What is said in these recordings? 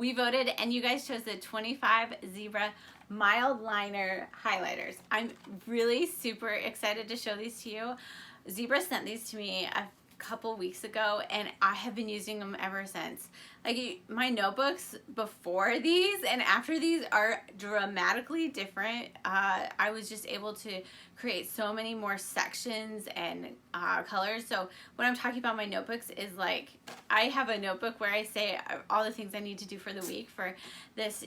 we voted and you guys chose the 25 Zebra Mildliner Highlighters. I'm really super excited to show these to you. Zebra sent these to me a couple weeks ago and I have been using them ever since. Like, my notebooks before these and after these are dramatically different. I was just able to create so many more sections and colors. So what I'm talking about my notebooks is, like, I have a notebook where I say all the things I need to do for the week for this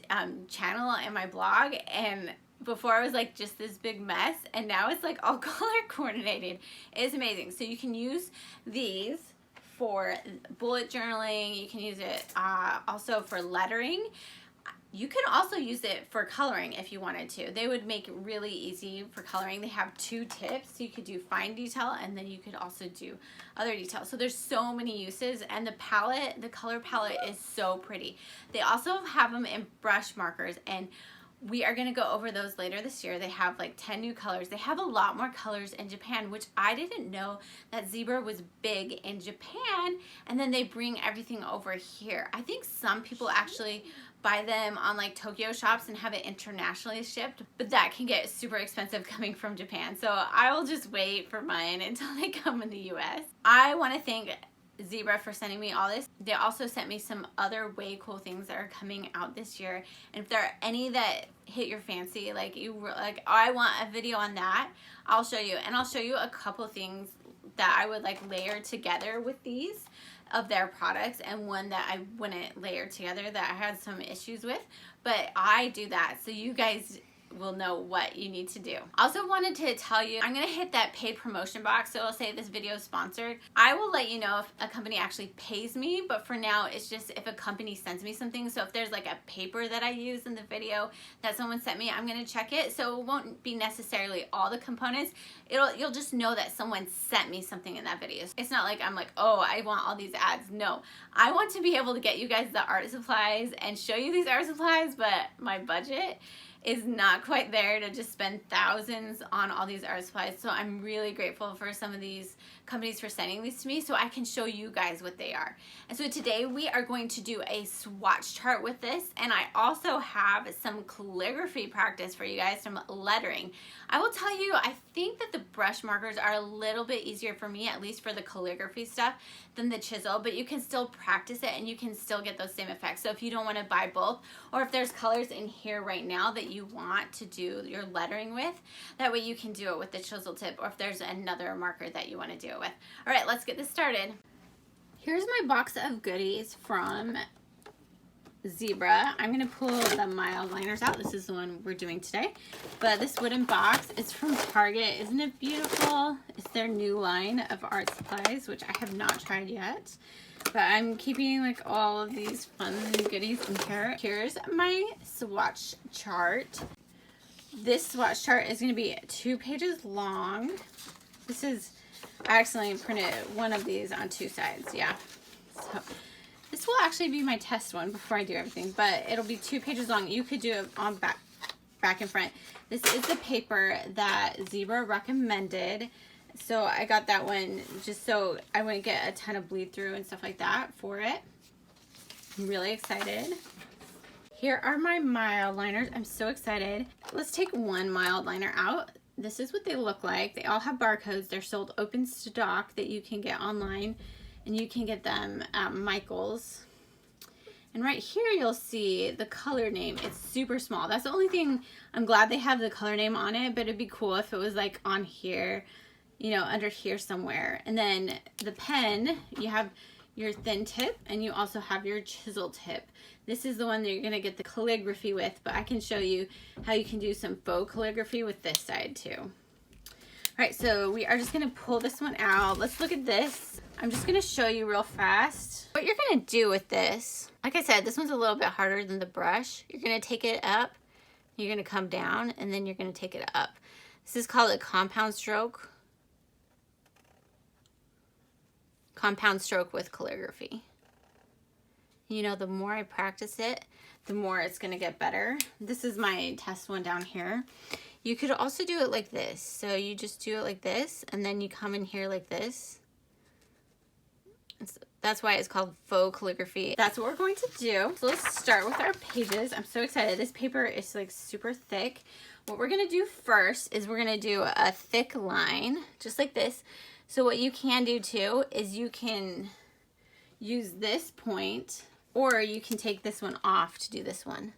channel and my blog, and before I was like just this big mess, and now it's like all color coordinated. It's amazing. So you can use these for bullet journaling. You can use it also for lettering. You can also use it for coloring if you wanted to. They would make it really easy for coloring. They have 2 tips. So you could do fine detail and then you could also do other details. So there's so many uses, and the palette, the color palette is so pretty. They also have them in brush markers, and we are going to go over those later this year. They have like 10 new colors. They have a lot more colors in Japan, which I didn't know that Zebra was big in Japan, and then they bring everything over here. I think some people actually buy them on like Tokyo shops and have it internationally shipped, but that can get super expensive coming from Japan. So I will just wait for mine until they come in the US. I want to thank Zebra for sending me all this. They also sent me some other way cool things that are coming out this year, and if there are any that hit your fancy, like you were like, oh, I want a video on that, I'll show you. And I'll show you a couple things that I would like layer together with these of their products, and one that I wouldn't layer together that I had some issues with, but I do that so you guys will know what you need to do. Also wanted to tell you, I'm gonna hit that paid promotion box, so it'll say this video is sponsored. I will let you know if a company actually pays me, but for now it's just if a company sends me something. So if there's like a paper that I use in the video that someone sent me, I'm gonna check it. So it won't be necessarily all the components. You'll just know that someone sent me something in that video. It's not like I'm like, oh, I want all these ads. No, I want to be able to get you guys the art supplies and show you these art supplies, but my budget is not quite there to just spend thousands on all these art supplies. So I'm really grateful for some of these companies for sending these to me so I can show you guys what they are. And so today we are going to do a swatch chart with this, and I also have some calligraphy practice for you guys, some lettering. I will tell you, I think that the brush markers are a little bit easier for me, at least for the calligraphy stuff, than the chisel, but you can still practice it and you can still get those same effects. So if you don't want to buy both, or if there's colors in here right now that you want to do your lettering with, that way you can do it with the chisel tip, or if there's another marker that you want to do it with. All right, let's get this started. Here's my box of goodies from Zebra. I'm gonna pull the Mildliners out. This is the one we're doing today, but this wooden box is from Target. Isn't it beautiful? It's their new line of art supplies, which I have not tried yet, but I'm keeping like all of these fun goodies in here. Here's my swatch chart. This swatch chart is going to be 2 pages long. This is, I accidentally printed one of these on 2 sides. Yeah. So this will actually be my test one before I do everything, but it'll be 2 pages long. You could do it on back and front. This is the paper that Zebra recommended. So I got that one just so I wouldn't get a ton of bleed through and stuff like that for it. I'm really excited. Here are my Mildliners. I'm so excited. Let's take one Mildliner out. This is what they look like. They all have barcodes. They're sold open stock that you can get online, and you can get them at Michael's. And right here you'll see the color name. It's super small. That's the only thing. I'm glad they have the color name on it, but it'd be cool if it was like on here, you know, under here somewhere. And then the pen, you have your thin tip and you also have your chisel tip. This is the one that you're gonna get the calligraphy with, but I can show you how you can do some faux calligraphy with this side too. All right, so we are just gonna pull this one out. Let's look at this. I'm just gonna show you real fast what you're gonna do with this. Like I said, this one's a little bit harder than the brush. You're gonna take it up, you're gonna come down, and then you're gonna take it up. This is called a compound stroke. Compound stroke with calligraphy. You know, the more I practice it, the more it's gonna get better. This is my test one down here. You could also do it like this. So you just do it like this, and then you come in here like this. That's why it's called faux calligraphy. That's what we're going to do. So let's start with our pages. I'm so excited. This paper is like super thick. What we're gonna do first is we're gonna do a thick line, just like this. So what you can do too is you can use this point, or you can take this one off to do this one,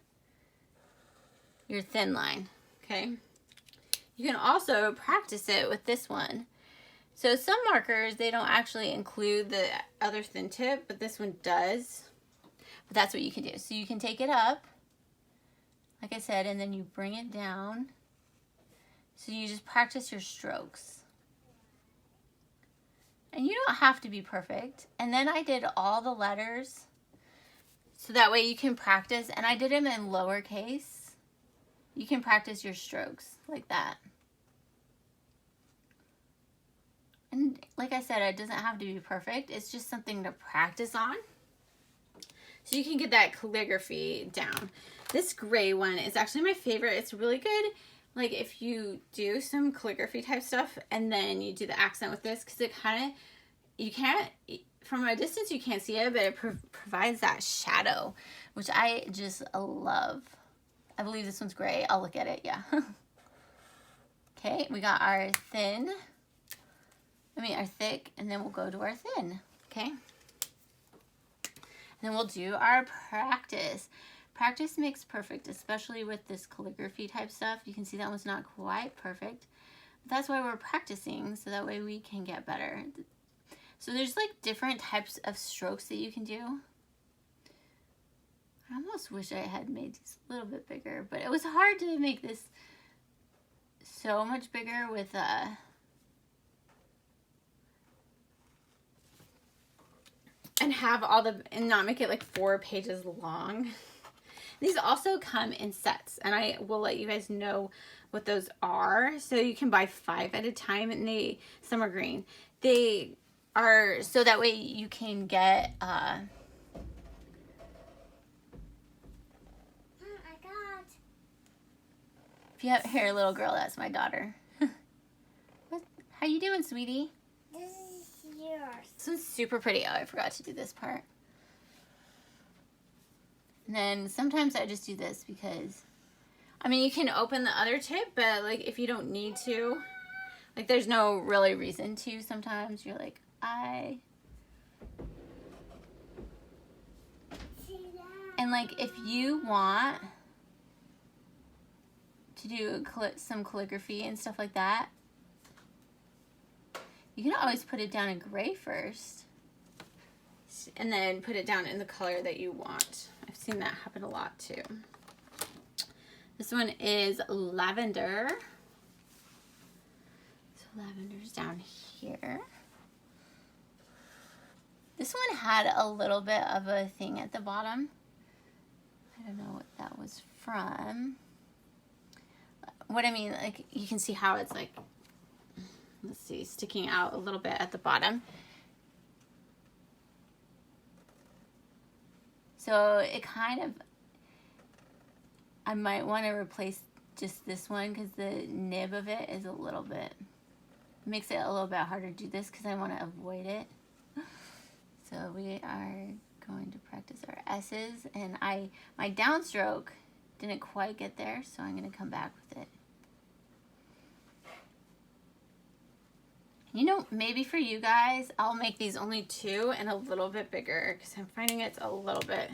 your thin line, okay? You can also practice it with this one. So some markers, they don't actually include the other thin tip, but this one does. But that's what you can do. So you can take it up, like I said, and then you bring it down. So you just practice your strokes. And you don't have to be perfect. And then I did all the letters, so that way you can practice. And I did them in lowercase. You can practice your strokes like that. And like I said, it doesn't have to be perfect. It's just something to practice on, so you can get that calligraphy down. This gray one is actually my favorite. It's really good, like if you do some calligraphy type stuff and then you do the accent with this, because it kind of, you can't, from a distance you can't see it, but it provides that shadow, which I just love. I believe this one's gray. I'll look at it, yeah. Okay, we got our thick, and then we'll go to our thin, okay? And then we'll do our practice. Practice makes perfect, especially with this calligraphy type stuff. You can see that one's not quite perfect. But that's why we're practicing, so that way we can get better. So there's like different types of strokes that you can do. I almost wish I had made these a little bit bigger, but it was hard to make this so much bigger with and have all the, and not make it like 4 pages long. These also come in sets, and I will let you guys know what those are. So you can buy 5 at a time, and some are green. They are, so that way you can get, if you have here, little girl, that's my daughter. How you doing, sweetie? This is yours. This one's super pretty. Oh, I forgot to do this part. And then sometimes I just do this because, I mean, you can open the other tip, but like if you don't need to, like there's no really reason to. Sometimes you're like, and like if you want to do some calligraphy and stuff like that, you can always put it down in gray first and then put it down in the color that you want. I've seen that happen a lot too. This one is lavender. So lavender's down here. This one had a little bit of a thing at the bottom. I don't know what that was from. What I mean, like you can see how it's like, let's see, sticking out a little bit at the bottom. So it kind of, I might want to replace just this one because the nib of it is a little bit, makes it a little bit harder to do this because I want to avoid it. So we are going to practice our S's, and my downstroke didn't quite get there, so I'm going to come back with it. You know, maybe for you guys, I'll make these only 2 and a little bit bigger because I'm finding it's a little bit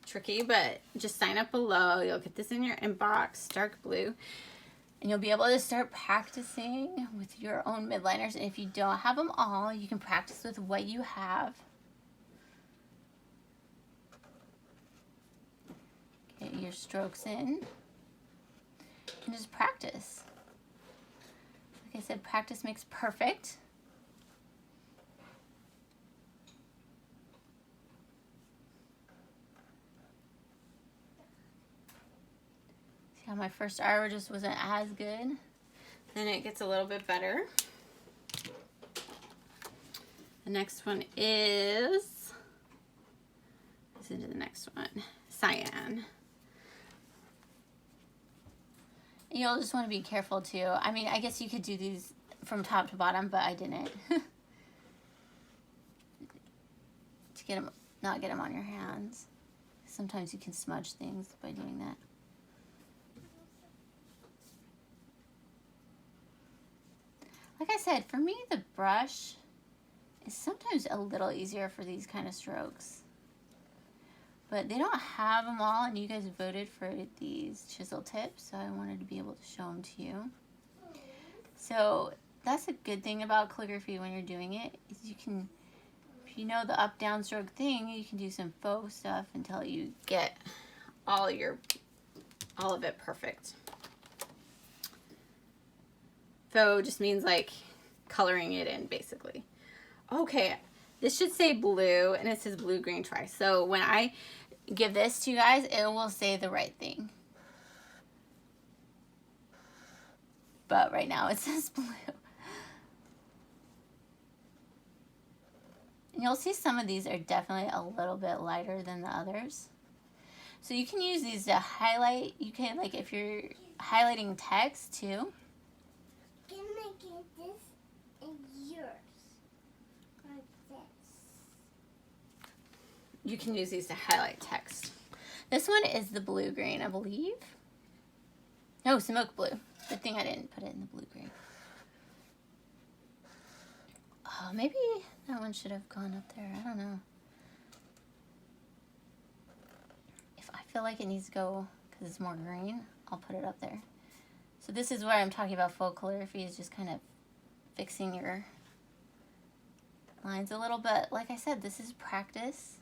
tricky, but just sign up below. You'll get this in your inbox, dark blue, and you'll be able to start practicing with your own midliners. And if you don't have them all, you can practice with what you have. Get your strokes in and just practice. Like I said, practice makes perfect. See how my first hour just wasn't as good? Then it gets a little bit better. The next one is, let's into the next one, cyan. You'll just want to be careful too. I mean, I guess you could do these from top to bottom, but I didn't. to not get them on your hands. Sometimes you can smudge things by doing that. Like I said, for me, the brush is sometimes a little easier for these kind of strokes. But they don't have them all, and you guys voted for these chisel tips, so I wanted to be able to show them to you. So that's a good thing about calligraphy when you're doing it, is you can, if you know the up-down stroke thing, you can do some faux stuff until you get all of it perfect. Faux just means like coloring it in, basically. Okay, this should say blue, and it says blue-green twice. So when I give this to you guys, it will say the right thing. But right now it says blue. And you'll see some of these are definitely a little bit lighter than the others. So you can use these to highlight. You can, like, if you're highlighting text too. Can I get this and yours? Like this. You can use these to highlight text. This one is the blue-green, I believe. No, smoke blue. Good thing I didn't put it in the blue-green. Oh, maybe that one should have gone up there. I don't know. If I feel like it needs to go because it's more green, I'll put it up there. So this is where I'm talking about faux calligraphy, is just kind of fixing your lines a little bit. Like I said, this is practice.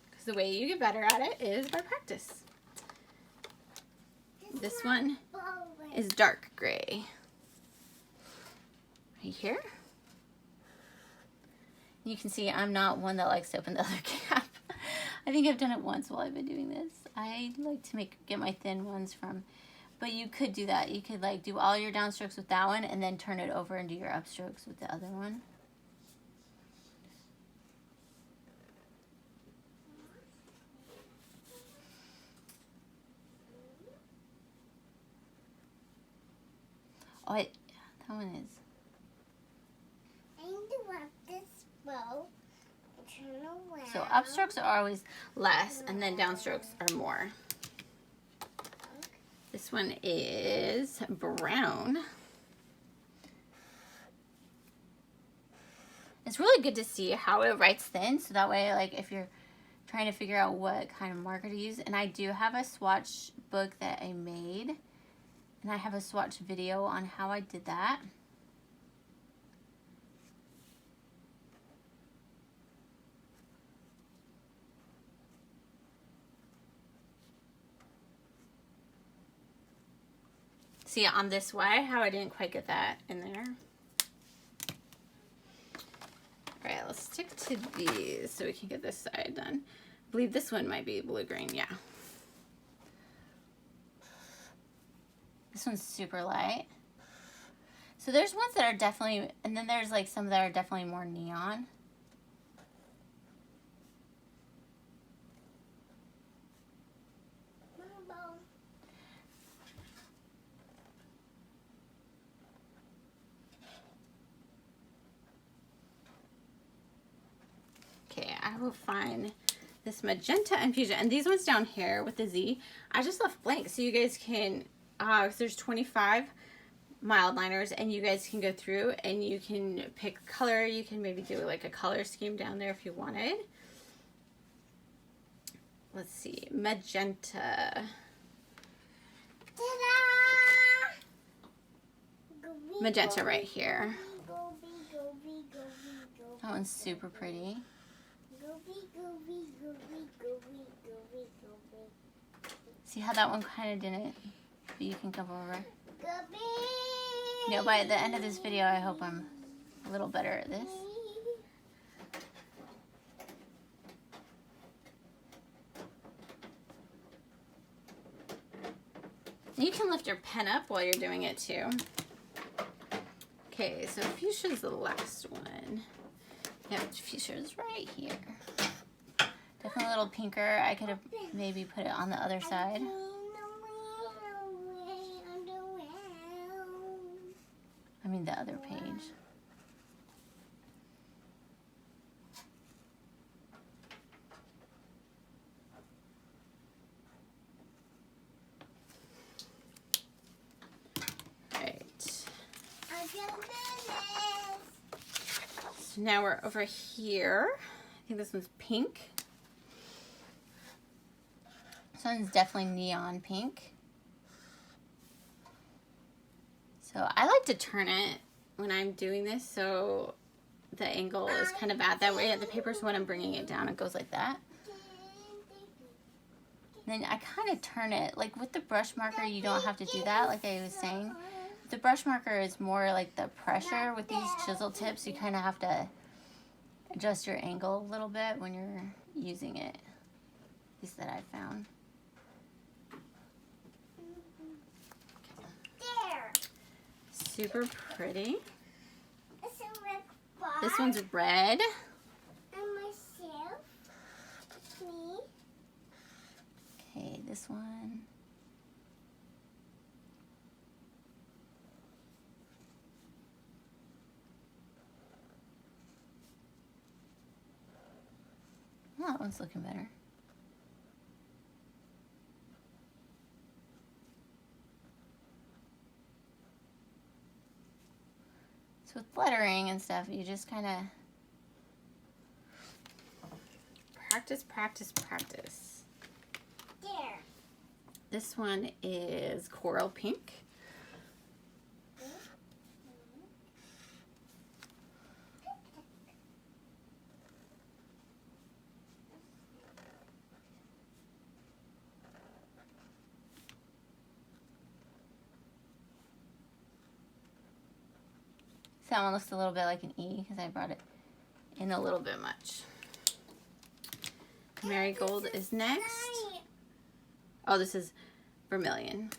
Because the way you get better at it is by practice. This one is dark gray. Right here. You can see I'm not one that likes to open the other cap. I think I've done it once while I've been doing this. I like to get my thin ones from, but you could do that. You could like do all your downstrokes with that one and then turn it over and do your upstrokes with the other one. Oh, that one is. I need to wrap this bow and turn around. So upstrokes are always less, and then downstrokes are more. This one is brown. It's really good to see how it writes thin, so that way, like, if you're trying to figure out what kind of marker to use, and I do have a swatch book that I made, and I have a swatch video on how I did that. See on this way how I didn't quite get that in there. All right, let's stick to these so we can get this side done. I believe this one might be blue-green, yeah. This one's super light. So there's ones that are definitely, and then there's like some that are definitely more neon. Okay, I will find this magenta infusion, and these ones down here with the Z, I just left blank so you guys can, because there's 25 Mildliners, and you guys can go through and you can pick color. You can maybe do like a color scheme down there if you wanted. Let's see, magenta. Magenta right here. That one's super pretty. See how that one kind of didn't, but you can come over. You know, by the end of this video, I hope I'm a little better at this. You can lift your pen up while you're doing it too. Okay, so fuchsia's the last one. Yeah, fuchsia's right here. Definitely a little pinker. I could have maybe put it on the other side. need the other page. So now we're over here. I think this one's pink. This one's definitely neon pink. So I like to turn it when I'm doing this so the angle is kind of at that way at the paper, so when I'm bringing it down it goes like that. And then I kind of turn it, like with the brush marker you don't have to do that like I was saying. The brush marker is more like the pressure. With these chisel tips, you kind of have to adjust your angle a little bit when you're using it. At least that I found. There. Super pretty. It's a red bar. This one's red. And myself. Me. Okay, this one. Oh, that one's looking better. So with lettering and stuff, you just kind of practice, practice, practice. There. This one is coral pink. That one looks a little bit like an E because I brought it in a little bit much. Marigold is next. Oh, this is vermilion.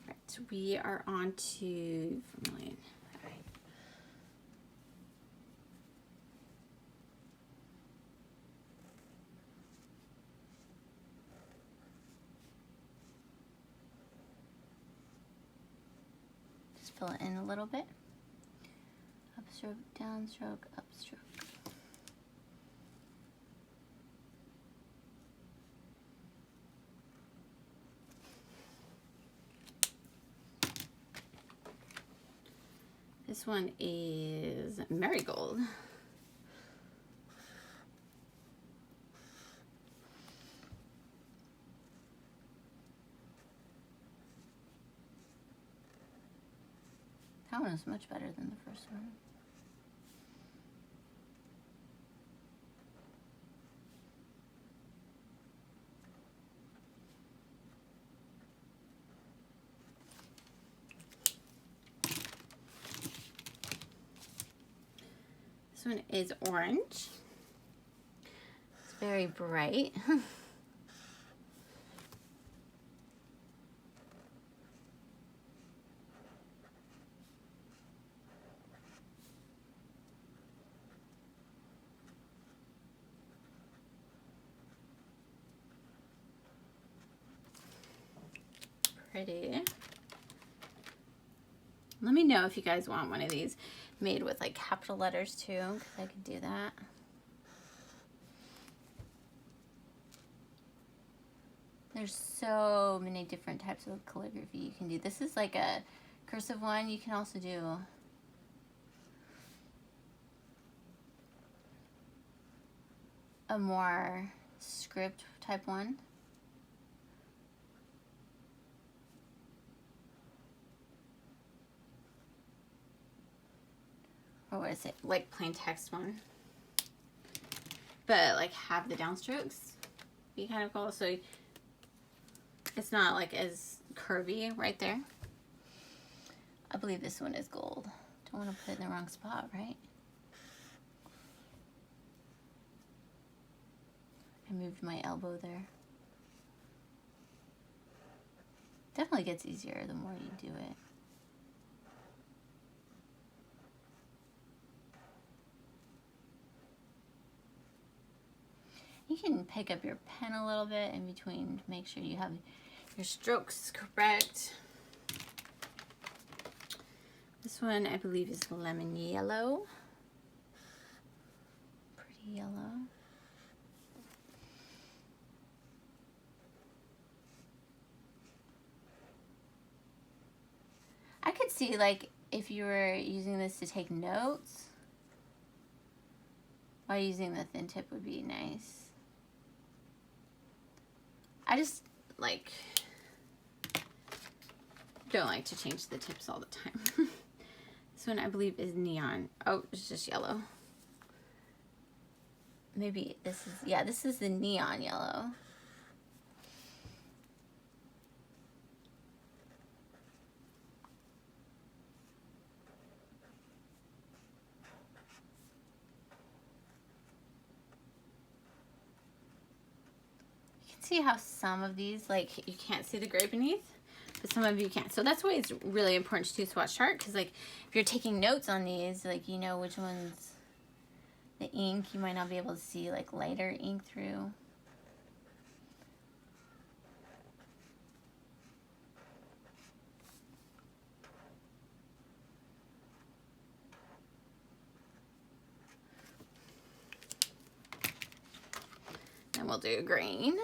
Right, we are on to vermilion. All right. Just fill it in a little bit. Upstroke, downstroke, upstroke. This one is marigold. That one is much better than the first one. This one is orange. It's very bright. Pretty. Let me know if you guys want one of these made with like capital letters too, because I could do that. There's so many different types of calligraphy you can do. This is like a cursive one. You can also do a more script type one. Or what is it? Like plain text one. But like have the downstrokes be kind of cool. So it's not like as curvy right there. I believe this one is gold. Don't want to put it in the wrong spot, right? I moved my elbow there. Definitely gets easier the more you do it. You can pick up your pen a little bit in between to make sure you have your strokes correct. one I believe is lemon yellow. Pretty yellow. I could see, like, if you were using this to take notes, while using the thin tip would be nice. I just, like, don't like to change the tips all the time. This one I believe is neon. Oh, it's just yellow. Maybe this is, yeah, this is the neon yellow. You can see how some of these, like, you can't see the gray beneath, but some of you can. So that's why it's really important to do swatch chart, because, like, if you're taking notes on these, like, you know which ones, the ink, you might not be able to see, like, lighter ink through. And we'll do green.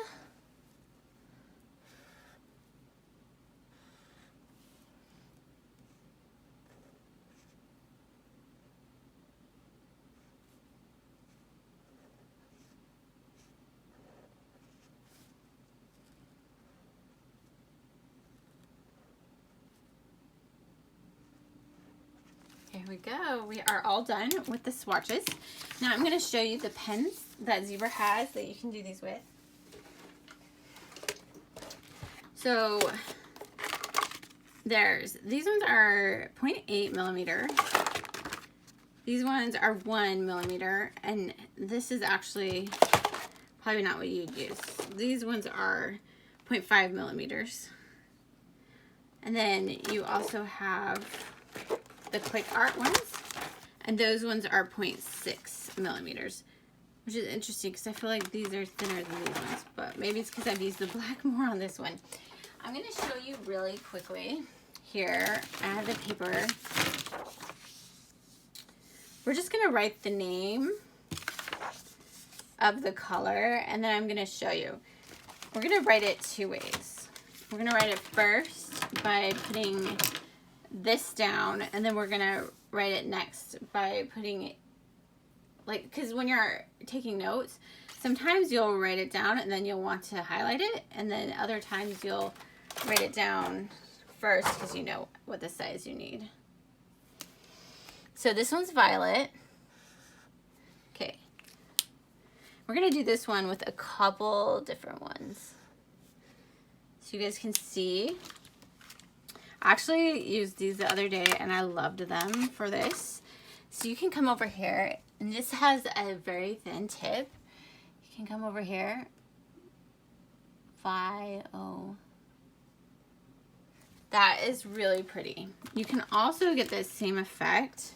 Here we go. We are all done with the swatches. Now I'm going to show you the pens that Zebra has that you can do these with. So these ones are 0.8 millimeter. These ones are 1 millimeter, and this is actually probably not what you'd use. These ones are 0.5 millimeters. And then you also have the ClickArt ones, and those ones are 0.6 millimeters, which is interesting because I feel like these are thinner than these ones, but maybe it's because I've used the black more on this one. I'm going to show you really quickly here. I have the paper. We're just going to write the name of the color, and then I'm going to show you. We're going to write it two ways. We're going to write it first by putting this down, and then we're gonna write it next by putting it, like, because when you're taking notes, sometimes you'll write it down and then you'll want to highlight it, and then other times you'll write it down first because you know what the size you need. So this one's violet. Okay, we're gonna do this one with a couple different ones so you guys can see. I actually used these the other day and I loved them for this. So you can come over here, and this has a very thin tip. You can come over here. That is really pretty. You can also get this same effect.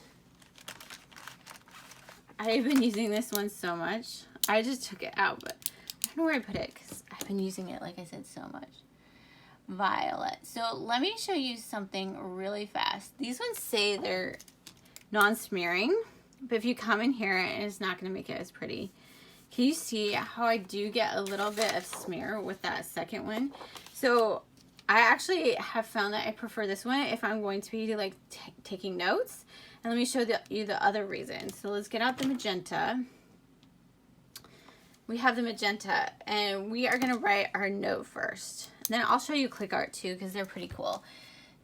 I've been using this one so much. I just took it out, but I don't know where I put it because I've been using it, like I said, so much. Violet. So let me show you something really fast. These ones say they're non-smearing, but if you come in here, it's not going to make it as pretty. Can you see how I do get a little bit of smear with that second one? So I actually have found that I prefer this one if I'm going to be like taking notes. And let me show you the other reason. So let's get out the magenta. We have the magenta, and we are going to write our note first. And then I'll show you ClickArt too, because they're pretty cool.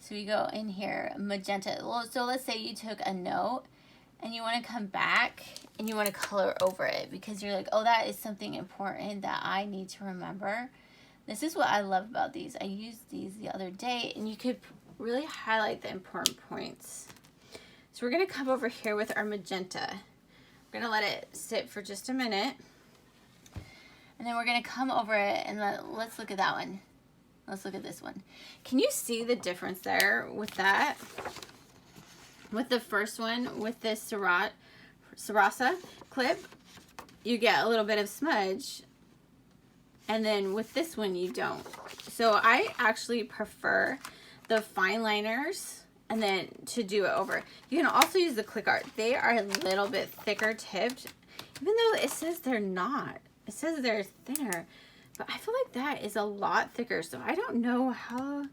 So we go in here, magenta. Well, so let's say you took a note and you want to come back and you want to color over it because you're like, oh, that is something important that I need to remember. This is what I love about these. I used these the other day, and you could really highlight the important points. So we're going to come over here with our magenta. We're going to let it sit for just a minute. And then we're going to come over it and let's look at that one. Let's look at this one. Can you see the difference there with that? With the first one, with this Sarasa clip, you get a little bit of smudge. And then with this one, you don't. So I actually prefer the fine liners and then to do it over. You can also use the ClickArt. They are a little bit thicker tipped, even though it says they're not. It says they're thinner, but I feel like that is a lot thicker. So I don't know how,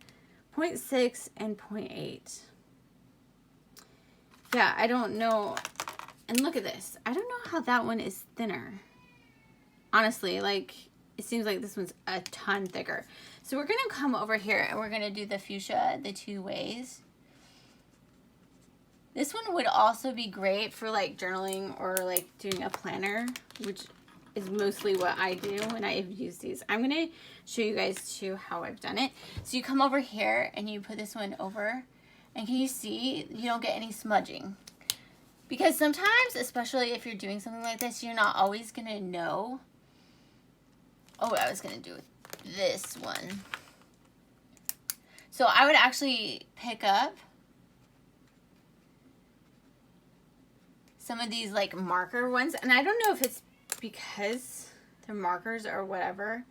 0.6 and 0.8. Yeah, I don't know. And look at this. I don't know how that one is thinner. Honestly, like, it seems like this one's a ton thicker. So we're going to come over here and we're going to do the fuchsia the 2 ways. This one would also be great for like journaling or like doing a planner, which is mostly what I do when I use these. I'm going to show you guys too how I've done it. So you come over here and you put this one over, and can you see you don't get any smudging? Because sometimes, especially if you're doing something like this, you're not always going to know. Oh, I was going to do this one. So I would actually pick up some of these like marker ones, and I don't know if it's because they're markers or whatever,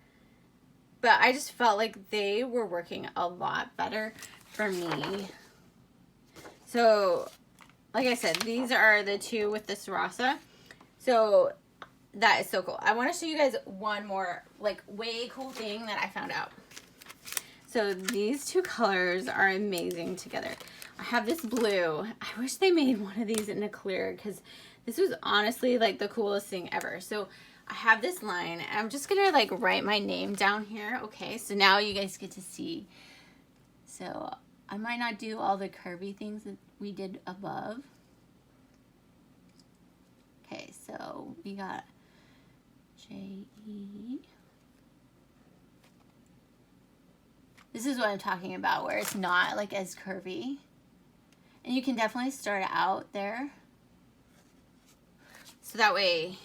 but I just felt like they were working a lot better for me. So like I said, these are the 2 with the Sarasa. So that is so cool. I want to show you guys one more like way cool thing that I found out. So these 2 colors are amazing together. I have this blue. I wish they made one of these in a clear, because this was honestly like the coolest thing ever. So I have this line. I'm just gonna like write my name down here. Okay, so now you guys get to see. So I might not do all the curvy things that we did above. Okay, so we got J-E. This is what I'm talking about, where it's not like as curvy. And you can definitely start out there. So that way,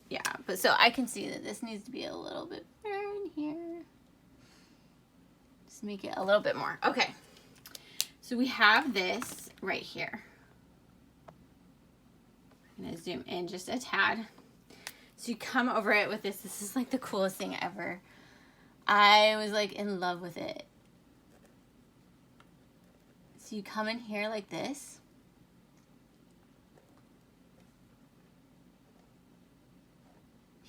yeah, but so I can see that this needs to be a little bit better in here. Just make it a little bit more. Okay, so we have this right here. I'm gonna zoom in just a tad. So you come over it with this. This is like the coolest thing ever. I was like in love with it. So you come in here like this.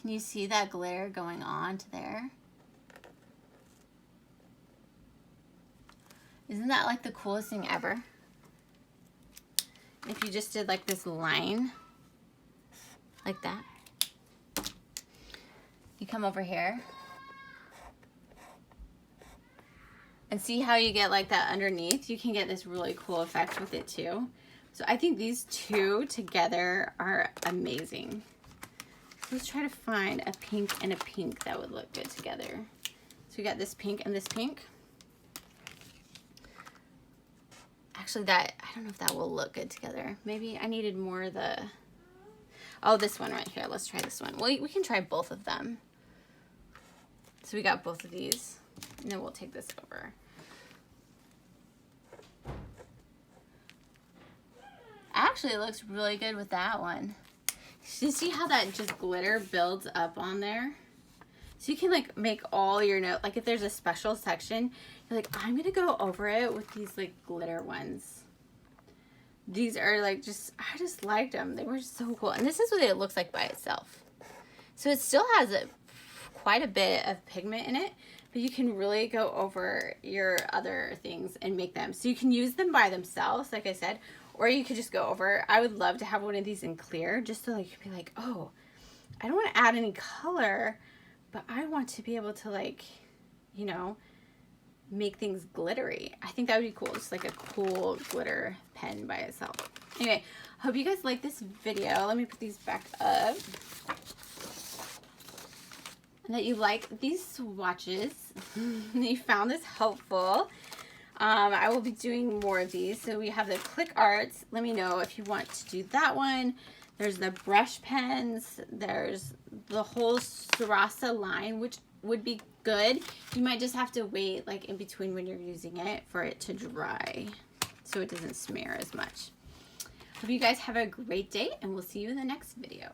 Can you see that glare going on to there? Isn't that like the coolest thing ever? If you just did like this line, like that. You come over here. And see how you get like that underneath? You can get this really cool effect with it too. So I think these 2 together are amazing. So let's try to find a pink and a pink that would look good together. So we got this pink and this pink. Actually, that, I don't know if that will look good together. Maybe I needed more of the, oh, this one right here. Let's try this one. Well, we can try both of them. So we got both of these, and then we'll take this over. Actually, it looks really good with that one. You see how that just glitter builds up on there? So you can like make all your note, like if there's a special section, you're like, I'm gonna go over it with these like glitter ones. These are like just, I just liked them. They were so cool. And this is what it looks like by itself. So it still has quite a bit of pigment in it, but you can really go over your other things and make them. So you can use them by themselves, like I said, or you could just go over. I would love to have one of these in clear, just so like you can be like, oh, I don't want to add any color, but I want to be able to like, you know, make things glittery. I think that would be cool. Just like a cool glitter pen by itself. Anyway, hope you guys like this video. Let me put these back up. And that you like these swatches. You found this helpful. I will be doing more of these. So we have the ClickArt. Let me know if you want to do that one. There's the brush pens. There's the whole Sarasa line, which would be good. You might just have to wait like in between when you're using it for it to dry so it doesn't smear as much. Hope you guys have a great day, and we'll see you in the next video.